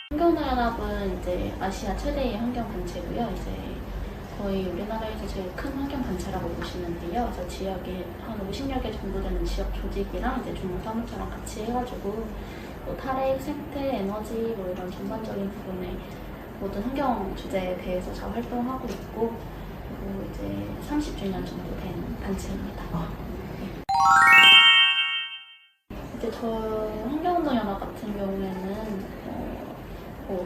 환경연합은 이제 아시아 최대의 환경단체고요. 이제 거의 우리나라에서 제일 큰 환경단체라고 보시면 돼요. 그래서 지역에 한 50여 개 정도 되는 지역 조직이랑 이제 주무사무처랑 같이 해가지고 뭐 탈핵, 생태, 에너지 뭐 이런 전반적인 부분에 모든 환경 주제에 대해서 잘 활동하고 있고, 그리고 이제 30주년 정도 된 단체입니다. 이제 저 환경운동연합 같은 경우에는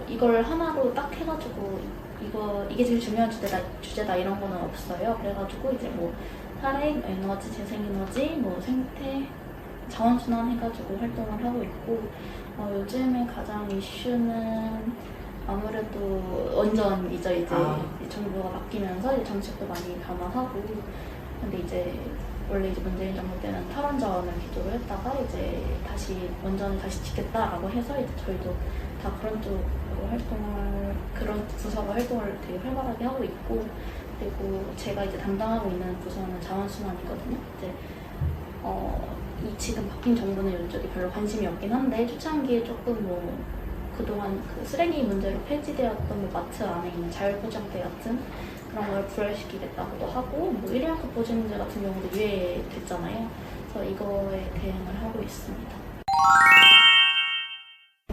이걸 하나로 딱 해가지고 이게 제일 중요한 주제다 이런 거는 없어요. 그래가지고 이제 뭐 탈핵, 에너지, 재생에너지, 뭐 생태, 자원순환 해가지고 활동을 하고 있고, 요즘에 가장 이슈는 아무래도 원전이죠. 이제 정부가 바뀌면서 이제 정책도 많이 변화하고, 근데 이제 원래 이제 문재인 정부 때는 탈원전을 기조로 했다가 이제 다시 원전을 다시 짓겠다라고 해서 이제 저희도 다 그런 쪽으로 그런 부서가 활동을 되게 활발하게 하고 있고, 그리고 제가 이제 담당하고 있는 부서는 자원순환이거든요. 이제 이 지금 바뀐 정부는 이쪽에 별로 관심이 없긴 한데, 초창기에 조금 뭐 그동안 그 쓰레기 문제로 폐지되었던 뭐 마트 안에 있는 자율포장재 같은 그런 걸 부활시키겠다고도 하고, 뭐 일회용컵 보증 문제 같은 경우도 유예됐잖아요. 그래서 이거에 대응을 하고 있습니다.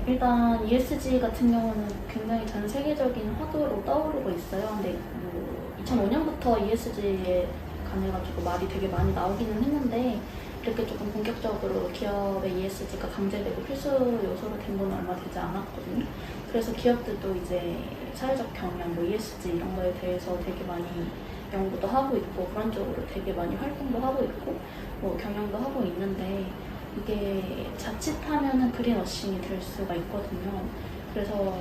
일단 ESG 같은 경우는 굉장히 전 세계적인 화두로 떠오르고 있어요. 근데 뭐 2005년부터 ESG에 관해가지고 말이 되게 많이 나오기는 했는데, 이렇게 조금 본격적으로 기업의 ESG가 강제되고 필수 요소로 된 건 얼마 되지 않았거든요. 그래서 기업들도 이제 사회적 경영, 뭐 ESG 이런 거에 대해서 되게 많이 연구도 하고 있고, 그런 쪽으로 되게 많이 활동도 하고 있고, 뭐 경영도 하고 있는데, 이게 자칫하면은 그린워싱이 될 수가 있거든요. 그래서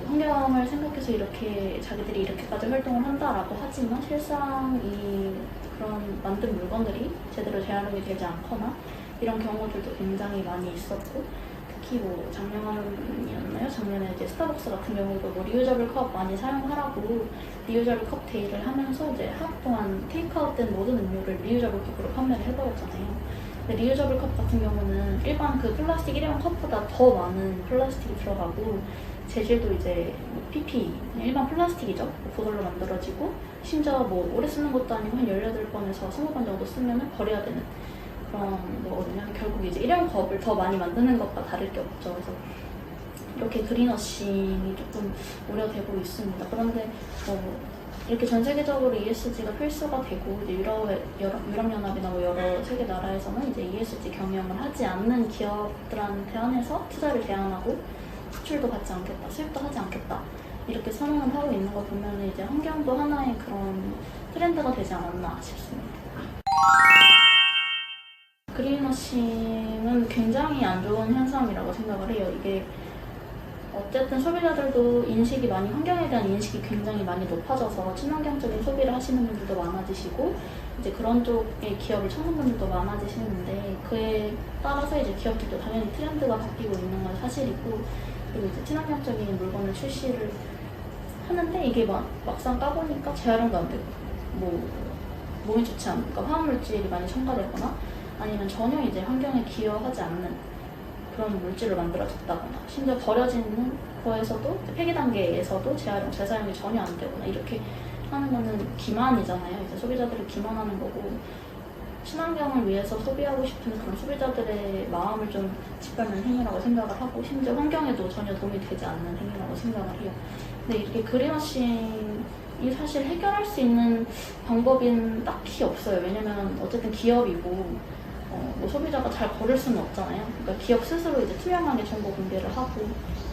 환경을 생각해서 이렇게 자기들이 이렇게까지 활동을 한다라고 하지만, 실상 이 그런 만든 물건들이 제대로 재활용이 되지 않거나 이런 경우들도 굉장히 많이 있었고, 특히 뭐 작년이었나요? 작년에 이제 스타벅스 같은 경우도 뭐 리유저블 컵 많이 사용하라고 리유저블 컵 데이를 하면서 이제 하루 동안 테이크아웃된 모든 음료를 리유저블 컵으로 판매를 해버렸잖아요. 근데 리유저블 컵 같은 경우는 일반 그 플라스틱 일회용 컵보다 더 많은 플라스틱이 들어가고, 재질도 이제 뭐 PP, 그냥 일반 플라스틱이죠. 그걸로 만들어지고, 심지어 뭐 오래 쓰는 것도 아니고 한 18번에서 20번 정도 쓰면 버려야 되는 그런 거거든요. 결국 이제 일회용 컵을 더 많이 만드는 것과 다를 게 없죠. 그래서 이렇게 그린워싱이 조금 우려되고 있습니다. 그런데 이렇게 전 세계적으로 ESG가 필수가 되고, 이제 유럽연합이나 뭐 여러 세계 나라에서는 이제 ESG 경영을 하지 않는 기업들한테 한해서 투자를 제한하고, 수출도 받지 않겠다, 수입도 하지 않겠다, 이렇게 선언을 하고 있는 거 보면 이제 환경도 하나의 그런 트렌드가 되지 않았나 싶습니다. 그린워싱은 굉장히 안 좋은 현상이라고 생각을 해요. 이게 어쨌든 소비자들도 환경에 대한 인식이 굉장히 많이 높아져서 친환경적인 소비를 하시는 분들도 많아지시고, 이제 그런 쪽의 기업을 찾는 분들도 많아지시는데, 그에 따라서 이제 기업들도 당연히 트렌드가 바뀌고 있는 건 사실이고, 그리고 이제 친환경적인 물건을 출시를 하는데, 이게 막상 까보니까 재활용도 안 되고, 뭐 몸에 좋지 않은, 그러니까 화학물질이 많이 첨가되거나 아니면 전혀 이제 환경에 기여하지 않는 그런 물질을 만들어졌다거나, 심지어 버려지는 거에서도 폐기 단계에서도 재사용이 전혀 안 되거나, 이렇게 하는 거는 기만이잖아요. 이제 소비자들을 기만하는 거고, 친환경을 위해서 소비하고 싶은 그런 소비자들의 마음을 좀 짓밟는 행위라고 생각을 하고, 심지어 환경에도 전혀 도움이 되지 않는 행위라고 생각을 해요. 근데 이렇게 그린워싱이 사실 해결할 수 있는 방법은 딱히 없어요. 왜냐면 어쨌든 기업이고, 뭐 소비자가 잘 고를 수는 없잖아요. 그러니까 기업 스스로 이제 투명하게 정보 공개를 하고,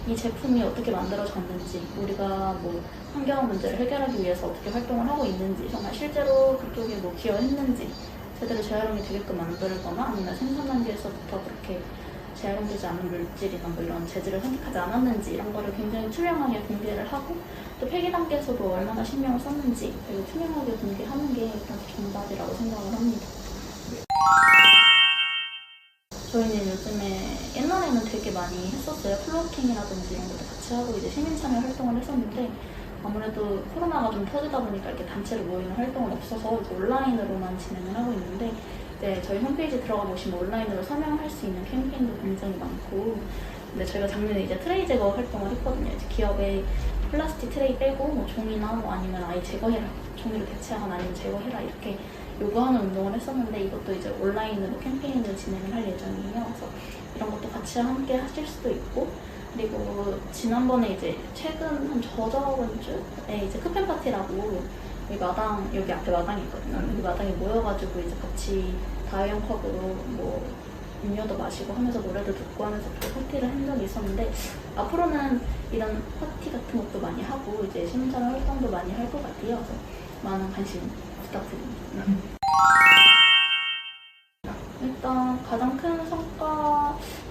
이 제품이 어떻게 만들어졌는지, 우리가 뭐 환경 문제를 해결하기 위해서 어떻게 활동을 하고 있는지, 정말 실제로 그쪽에 뭐 기여했는지, 제대로 재활용이 되게끔 만들거나, 아니면 생산 단계에서부터 그렇게 재활용되지 않는 물질이나 뭐 이런 재질을 선택하지 않았는지, 이런 거를 굉장히 투명하게 공개를 하고, 또 폐기 단계에서도 얼마나 신경을 썼는지 그리고 투명하게 공개하는 게 일단 정답이라고 생각을 합니다. 저희는 요즘에 옛날에는 되게 많이 했었어요. 플로팅이라든지 이런 것도 같이 하고 이제 시민참여 활동을 했었는데, 아무래도 코로나가 좀 터지다 보니까 이렇게 단체로 모이는 활동은 없어서 이제 온라인으로만 진행을 하고 있는데, 이제 저희 홈페이지 들어가 보시면 온라인으로 서명할 수 있는 캠페인도 굉장히 많고, 근데 저희가 작년에 이제 트레이 제거 활동을 했거든요. 이제 기업에 플라스틱 트레이 빼고 뭐 종이나 뭐 아니면 아예 제거해라, 종이로 대체하거나 아니면 제거해라 이렇게 요구하는 운동을 했었는데 이것도 이제 온라인으로 캠페인을 진행을 할 예정이에요. 그래서 이런 것도 같이 함께 하실 수도 있고, 그리고 지난번에 이제 최근 한 저저번 주에 이제 크펜 파티라고 여기 마당, 여기 앞에 마당이 있거든요. 여기 마당에 모여가지고 이제 같이 다회용 컵으로 뭐 음료도 마시고 하면서 노래도 듣고 하면서 그 파티를 한 적이 있었는데, 앞으로는 이런 파티 같은 것도 많이 하고 이제 시민사회 활동도 많이 할 것 같아요. 그래서 많은 관심 부탁드립니다. 일단 가장 큰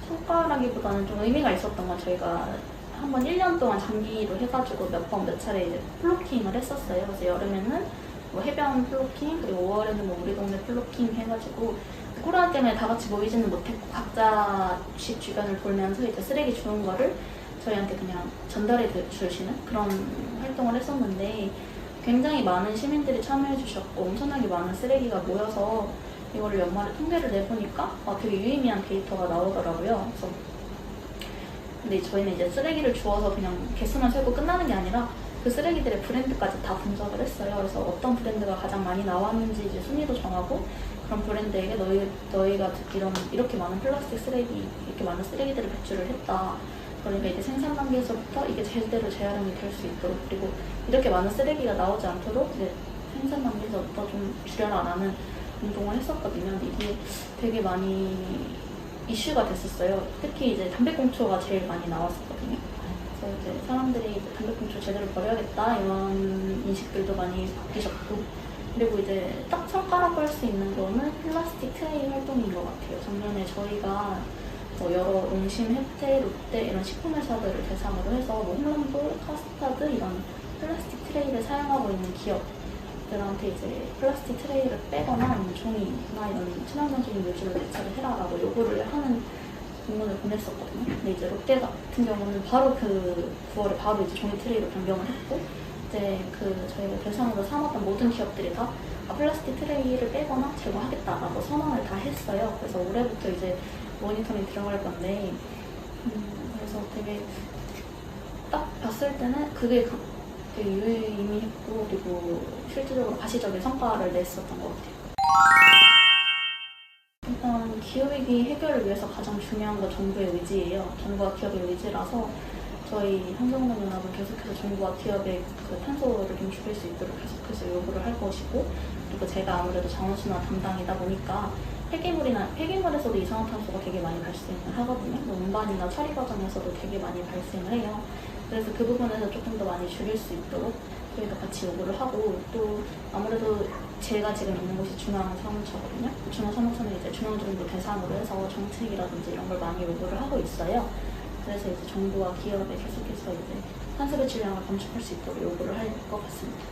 성과라기보다는 좀 의미가 있었던 건 저희가 한번 1년 동안 장기로 해가지고 몇 번 몇 차례 이제 플로킹을 했었어요. 그래서 여름에는 뭐 해변 플로킹, 그리고 5월에는 뭐 우리 동네 플로킹 해가지고 코로나 때문에 다 같이 모이지는 못했고 각자 집 주변을 돌면서 이제 쓰레기 주운 거를 저희한테 그냥 전달해 주시는 그런 활동을 했었는데, 굉장히 많은 시민들이 참여해 주셨고 엄청나게 많은 쓰레기가 모여서 이거를 연말에 통계를 내보니까 되게 유의미한 데이터가 나오더라고요. 그래서 근데 저희는 이제 쓰레기를 주워서 그냥 개수만 세고 끝나는 게 아니라 그 쓰레기들의 브랜드까지 다 분석을 했어요. 그래서 어떤 브랜드가 가장 많이 나왔는지 이제 순위도 정하고, 그런 브랜드에게 너희가 이렇게 많은 플라스틱 쓰레기, 이렇게 많은 쓰레기들을 배출을 했다. 그러니까 이제 생산 단계에서부터 이게 제대로 재활용이 될 수 있도록, 그리고 이렇게 많은 쓰레기가 나오지 않도록 이제 생산 단계에서부터 좀 줄여라라는 운동을 했었거든요. 근데 이게 되게 많이 이슈가 됐었어요. 특히 이제 담배꽁초가 제일 많이 나왔었거든요. 그래서 이제 사람들이 이제 담배꽁초 제대로 버려야겠다 이런 인식들도 많이 바뀌셨고, 그리고 이제 딱 성과라고 할 수 있는 거는 플라스틱 트레이 활동인 것 같아요. 작년에 저희가 뭐 여러 농심, 혜태, 롯데 이런 식품회사들을 대상으로 해서 뭐 홈런볼, 카스타드 이런 플라스틱 트레이를 사용하고 있는 기업들한테 이제 플라스틱 트레이를 빼거나 아니면 종이나 이런 친환경적인 요지로 대체를 해라라고 요구를 하는 공문을 보냈었거든요. 근데 이제 롯데 같은 경우는 바로 그 9월에 바로 이제 종이 트레이로 변경을 했고, 이제 그 저희가 대상으로 삼았던 모든 기업들이 다 플라스틱 트레이를 빼거나 제거하겠다라고 선언을 다 했어요. 그래서 올해부터 이제 모니터링 들어갈 건데, 그래서 되게 딱 봤을 때는 그게 되게 유의미했고, 그리고 실질적으로 가시적인 성과를 냈었던 것 같아요. 일단 기후위기 해결을 위해서 가장 중요한 건 정부의 의지예요. 정부와 기업의 의지라서 저희 한국농연합은 계속해서 정부와 기업의 그 탄소를 좀 줄일 수 있도록 계속해서 요구를 할 것이고, 그리고 제가 아무래도 자원순환 담당이다 보니까 폐기물에서도 이산화탄소가 되게 많이 발생을 하거든요. 운반이나 처리 과정에서도 되게 많이 발생을 해요. 그래서 그 부분에서 조금 더 많이 줄일 수 있도록 저희가 같이 요구를 하고, 또 아무래도 제가 지금 있는 곳이 중앙사무처거든요. 중앙사무처는 이제 중앙정부 대상으로 해서 정책이라든지 이런 걸 많이 요구를 하고 있어요. 그래서 이제 정부와 기업에 계속해서 이제 탄소 배출량을 감축할 수 있도록 요구를 할 것 같습니다.